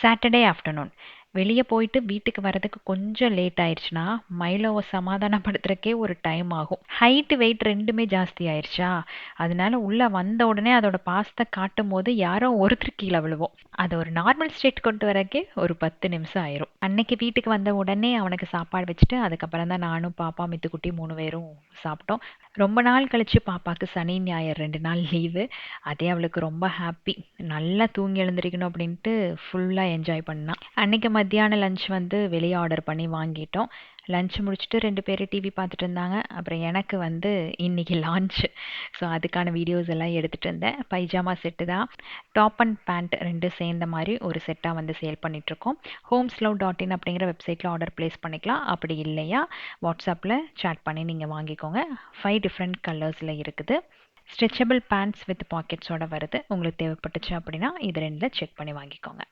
Saturday afternoon. வெளிய போயிட்டு வீட்டுக்கு வரதுக்கு கொஞ்சம் லேட் ஆயிருச்சுன்னா, மைலோவ சமாதானப்படுத்துறதுக்கே ஒரு டைம் ஆகும். ஹைட், வெயிட் 2மே ஜாஸ்தி ஆயிருச்சா, அதனால உள்ள வந்த உடனே அதோட பாசத்த காட்டும்போது யாரோ ஒருத்தர் கீழ விழுவோம். அத ஒரு நார்மல் ஸ்டேட் கொண்டு வரக்கே ஒரு 10 நிமிஷம் ஆயிரும். அன்னைக்கு வீட்டுக்கு வந்த உடனே அவனுக்கு சாப்பாடு வச்சுட்டு, அதுக்கப்புறம் தான் நானும், பாப்பா, மித்துக்குட்டி 3 பேரும் சாப்பிட்டோம். ரொம்ப நாள் கழிச்சு பாப்பாக்கு சனி, ஞாயிறு 2 நாள் லீவு. அதே அவளுக்கு ரொம்ப ஹாப்பி. நல்லா தூங்கி எழுந்திரிக்கணும் அப்படின்ட்டு ஃபுல்லா என்ஜாய் பண்ணா. அன்னைக்கு மத்தியான லஞ்ச் வந்து வெளியே ஆர்டர் பண்ணி வாங்கிட்டோம். லஞ்ச் முடிச்சுட்டு 2 பேரும் டிவி பார்த்துட்டு இருந்தாங்க. அப்புறம் எனக்கு வந்து இன்னைக்கு லான்ச். ஸோ அதுக்கான வீடியோஸ் எல்லாம் எடுத்துட்டு இருந்தேன். பைஜாமா செட்டு தான். டாப் அண்ட் பேண்ட் 2 சேர்ந்த மாதிரி ஒரு செட்டாக வந்து சேல் பண்ணிகிட்ருக்கோம். homeslow.in அப்படிங்கிற வெப்சைட்டில் ஆர்டர் ப்ளேஸ் பண்ணிக்கலாம். அப்படி இல்லையா வாட்ஸ்அப்பில் சேட் பண்ணி நீங்கள் வாங்கிக்கோங்க. 5 டிஃப்ரெண்ட் கலர்ஸில் இருக்குது. ஸ்ட்ரெச்சபிள் பேண்ட்ஸ் வித் பாக்கெட்ஸோட வருது. உங்களுக்கு தேவைப்பட்டுச்சு அப்படின்னா இது 2ல் செக் பண்ணி வாங்கிக்கோங்க.